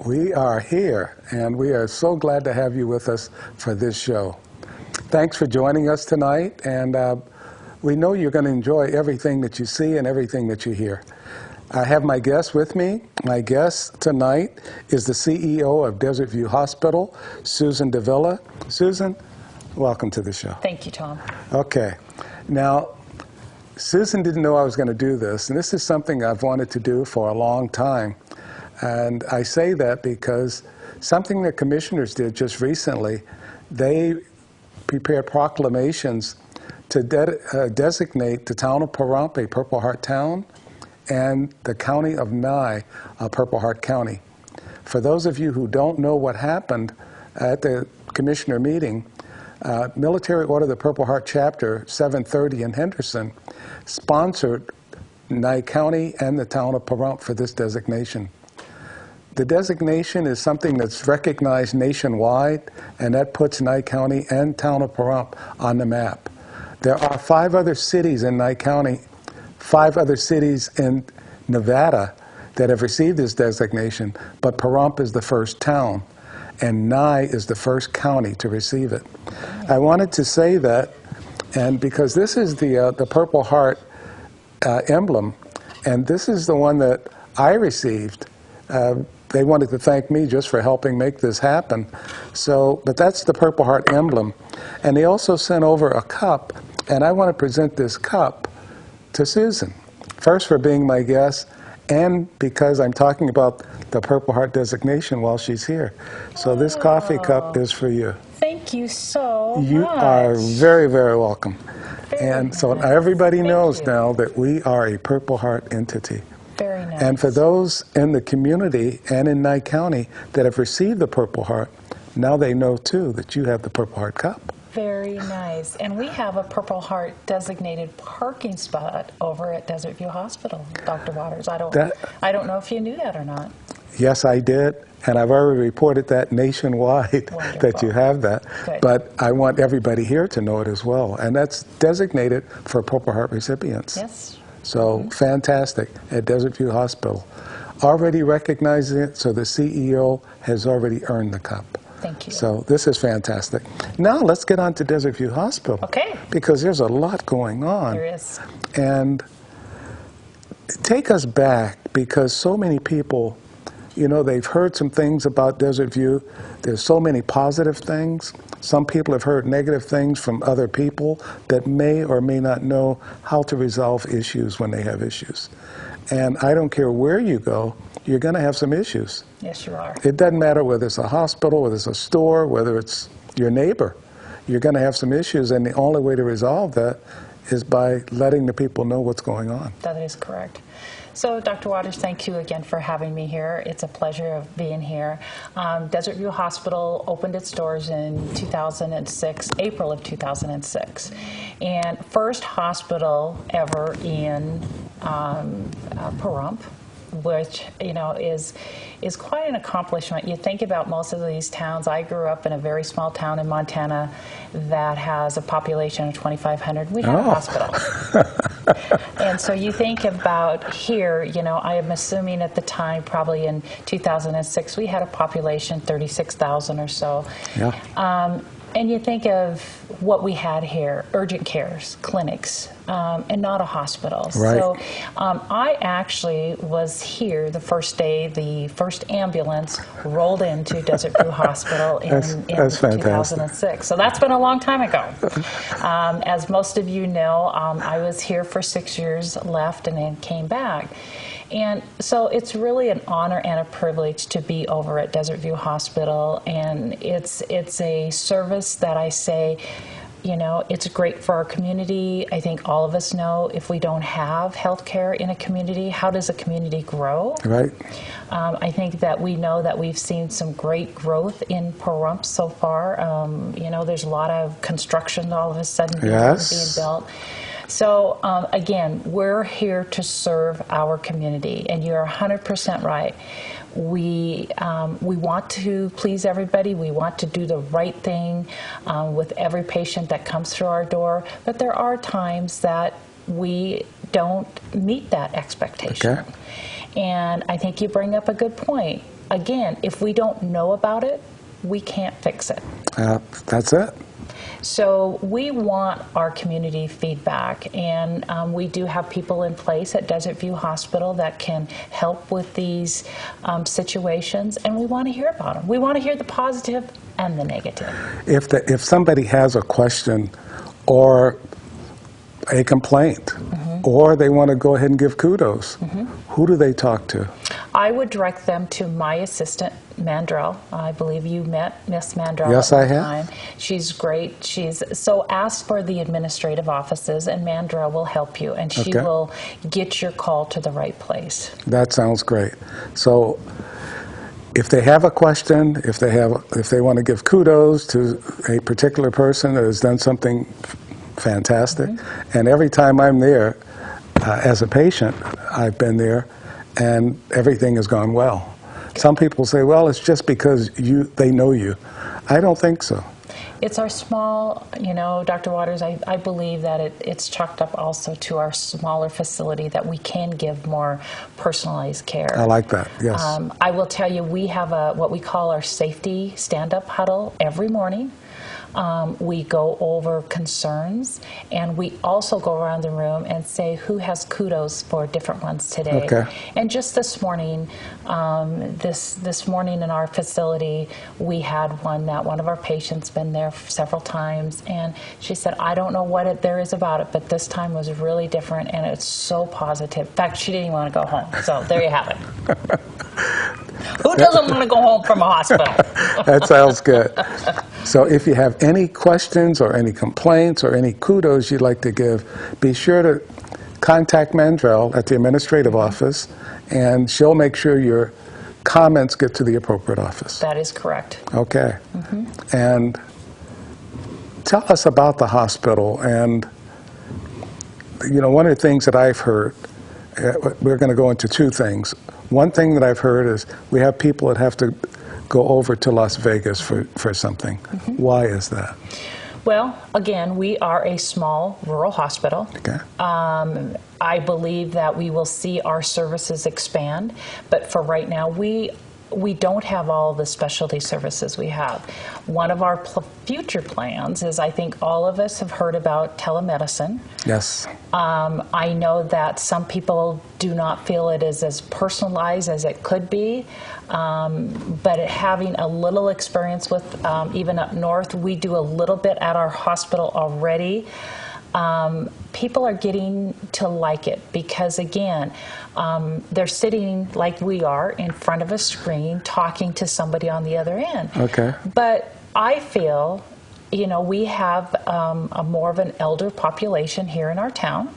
We are here, and we are so glad to have you with us for this show. Thanks for joining us tonight, and we know you're going to enjoy everything that you see and everything that you hear. I have my guest with me. My guest tonight is the CEO of Desert View Hospital, Susan Davila. Susan, welcome to the show. Thank you, Tom. Okay. Now, Susan didn't know I was going to do this, and this is something I've wanted to do for a long time. And I say that because something that commissioners did just recently, they prepared proclamations to designate the town of Pahrump a Purple Heart town and the county of Nye a Purple Heart County. For those of you who don't know what happened at the commissioner meeting, Military Order of the Purple Heart Chapter 730 in Henderson sponsored Nye County and the town of Pahrump for this designation. The designation is something that's recognized nationwide, and that puts Nye County and town of Pahrump on the map. There are 5 other cities in Nye County, 5 other cities in Nevada that have received this designation, but Pahrump is the first town, and Nye is the first county to receive it. I wanted to say that, and because this is the Purple Heart emblem, and this is the one that I received. They wanted to thank me just for helping make this happen. But that's the Purple Heart emblem. And they also sent over a cup, and I want to present this cup to Susan. First, for being my guest, and because I'm talking about the Purple Heart designation while she's here. So this coffee cup is for you. Thank you so much. You are very, very welcome. Very so nice. everybody knows you. now that we are a Purple Heart entity. Very nice. And for those in the community and in Nye County that have received the Purple Heart, now they know too that you have the Purple Heart cup. Very nice. And we have a Purple Heart designated parking spot over at Desert View Hospital, Dr. Waters. I don't know if you knew that or not. Yes, I did. And I've already reported that nationwide. Wonderful. That you have that. Good. But I want everybody here to know it as well. And that's designated for Purple Heart recipients. Yes. So fantastic at Desert View Hospital. Already recognizing it, so the CEO has already earned the cup. Thank you. So this is fantastic. Now let's get on to Desert View Hospital. Okay. Because there's a lot going on. There is. And take us back, because so many people, you know, they've heard some things about Desert View. There's so many positive things. Some people have heard negative things from other people that may or may not know how to resolve issues when they have issues. And I don't care where you go, you're going to have some issues. Yes, you are. It doesn't matter whether it's a hospital, whether it's a store, whether it's your neighbor. You're going to have some issues, and the only way to resolve that is by letting the people know what's going on. That is correct. So, Dr. Waters, thank you again for having me here. It's a pleasure of being here. Desert View Hospital opened its doors in 2006, April of 2006. And first hospital ever in Pahrump, which, you know, is quite an accomplishment. You think about most of these towns. I grew up in a very small town in Montana that has a population of 2,500. We have a hospital. And so you think about here, you know, I am assuming at the time, probably in 2006, we had a population 36,000 or so. Yeah. And you think of what we had here, urgent cares, clinics, and not a hospital. Right. So I actually was here the first day the first ambulance rolled into Desert View Hospital in 2006. So that's been a long time ago. As most of you know, I was here for 6 years, left, and then came back. And so it's really an honor and a privilege to be over at Desert View Hospital, and it's a service that I say, you know, it's great for our community. I think all of us know if we don't have health care in a community, how does a community grow? Right. I think that we know that we've seen some great growth in Pahrump so far. You know, there's a lot of construction all of a sudden being built. So again, we're here to serve our community, and you're 100% right. We want to please everybody. We want to do the right thing with every patient that comes through our door. But there are times that we don't meet that expectation. Okay. And I think you bring up a good point. again, if we don't know about it, we can't fix it. That's it. So we want our community feedback, and we do have people in place at Desert View Hospital that can help with these situations, and we want to hear about them. We want to hear the positive and the negative. If somebody has a question or a complaint, or they want to go ahead and give kudos, who do they talk to? I would direct them to my assistant, Mandrell. I believe you met Miss Mandrell. Yes, at I one have. time. She's great. So ask for the administrative offices, and Mandrell will help you, and she Okay. will get your call to the right place. That sounds great. So if they have a question, if they want to give kudos to a particular person that has done something fantastic, and every time I'm there as a patient, I've been there, and everything has gone well. Some people say, well, it's just because they know you. I don't think so. It's our small, Dr. Waters, I believe that it's chalked up also to our smaller facility that we can give more personalized care. I like that, yes. I will tell you, we have what we call our safety stand-up huddle every morning. We go over concerns, and we also go around the room and say who has kudos for different ones today. Okay. And just this morning, this morning in our facility, we had one of our patients been there several times, and she said, I don't know what there is about it, but this time was really different, and it's so positive. In fact, she didn't even want to go home. So there you have it. Who doesn't want to go home from a hospital? That sounds good. So if you have any questions or any complaints or any kudos you'd like to give, be sure to contact Mandrell at the administrative office, and she'll make sure your comments get to the appropriate office. That is correct. Okay. And tell us about the hospital. And, one of the things that I've heard, we're going to go into two things. One thing that I've heard is we have people that have to go over to Las Vegas for something. Why is that? Well, again, we are a small rural hospital. Okay. I believe that we will see our services expand, but for right now, we don't have all the specialty services we have. One of our future plans is, I think all of us have heard about telemedicine. Yes. I know that some people do not feel it is as personalized as it could be, but having a little experience with, even up north, we do a little bit at our hospital already. People are getting to like it because, again, they're sitting like we are in front of a screen talking to somebody on the other end. Okay. But I feel, we have a more of an elder population here in our town.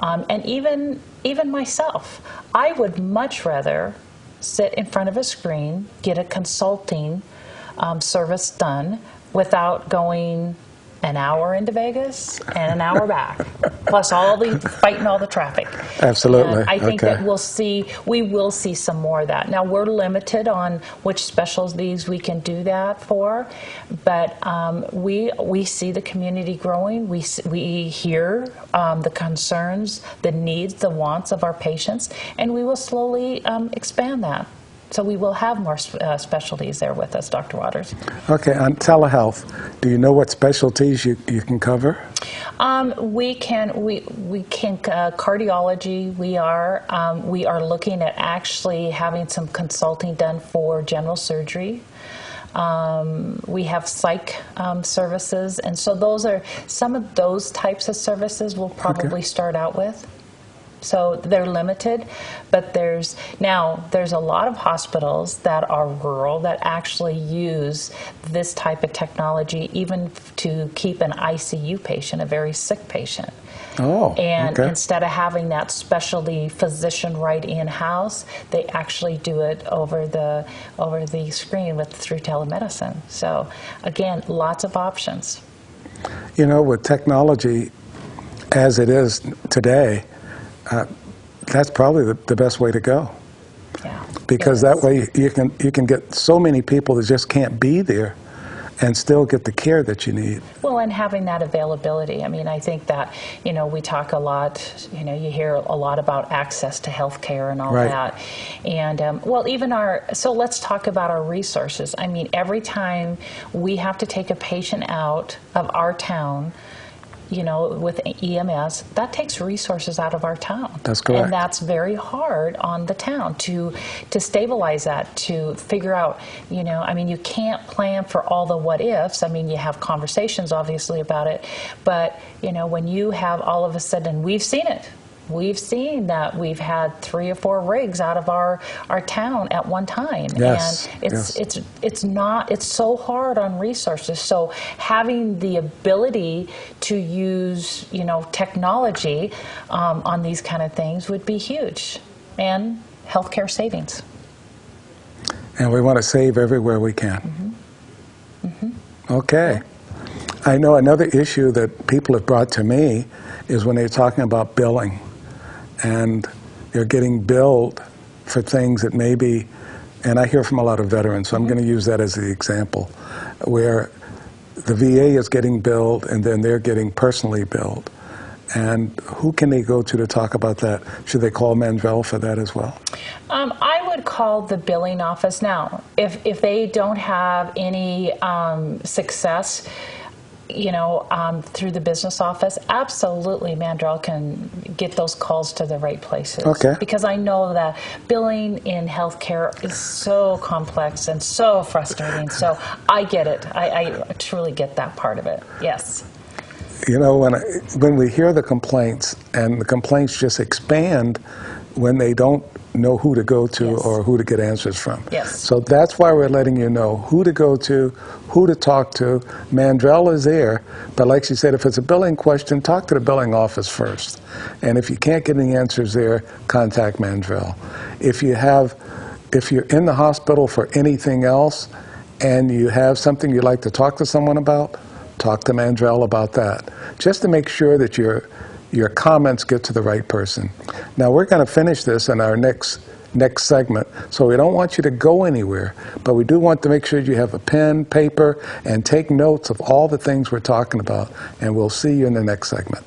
And even myself, I would much rather sit in front of a screen, get a consulting service done without going an hour into Vegas and an hour back, plus fighting all the traffic. Absolutely. And I think Okay. that we will see some more of that. Now, we're limited on which specialties we can do that for, but we see the community growing. We hear the concerns, the needs, the wants of our patients, and we will slowly expand that. So we will have more specialties there with us, Dr. Waters. Okay, on telehealth, do you know what specialties you can cover? We can cardiology. We are looking at actually having some consulting done for general surgery. We have psych services, and so those are some of those types of services we'll probably start out with. So they're limited, but there's a lot of hospitals that are rural that actually use this type of technology even to keep an ICU patient, a very sick patient. Oh, And okay. instead of having that specialty physician right in-house, they actually do it over the screen through telemedicine. So again, lots of options. With technology as it is today, that's probably the best way to go. Yeah. Because that way you can get so many people that just can't be there and still get the care that you need. Well, and having that availability. I mean, I think that, we talk a lot, you hear a lot about access to health care and all Right. that. And, so let's talk about our resources. I mean, every time we have to take a patient out of our town, with EMS, that takes resources out of our town. That's correct. And that's very hard on the town to stabilize that, to figure out, you can't plan for all the what ifs. I mean, you have conversations obviously about it, but, when you have all of a sudden, we've seen it. We've seen that we've had 3 or 4 rigs out of our town at one time. Yes, and it's so hard on resources. So having the ability to use, technology on these kind of things would be huge. And healthcare savings. And we want to save everywhere we can. Mm-hmm. Mm-hmm. Okay. I know another issue that people have brought to me is when they're talking about billing. And they're getting billed for things that maybe, and I hear from a lot of veterans, so I'm going to use that as the example, where the VA is getting billed and then they're getting personally billed. And who can they go to talk about that? Should they call Mandrell for that as well? I would call the billing office. Now, if they don't have any success, through the business office, absolutely Mandrell can get those calls to the right places. Okay. Because I know that billing in healthcare is so complex and so frustrating. So I get it. I truly get that part of it. Yes. When we hear the complaints, and the complaints just expand when they don't know who to go to Yes. or who to get answers from. Yes. So that's why we're letting you know who to go to, who to talk to. Mandrell is there, but like she said, if it's a billing question, talk to the billing office first. And if you can't get any answers there, contact Mandrell. If you're in the hospital for anything else and you have something you'd like to talk to someone about, talk to Mandrell about that, just to make sure that your comments get to the right person. Now, we're going to finish this in our next segment, so we don't want you to go anywhere, but we do want to make sure you have a pen, paper, and take notes of all the things we're talking about, and we'll see you in the next segment.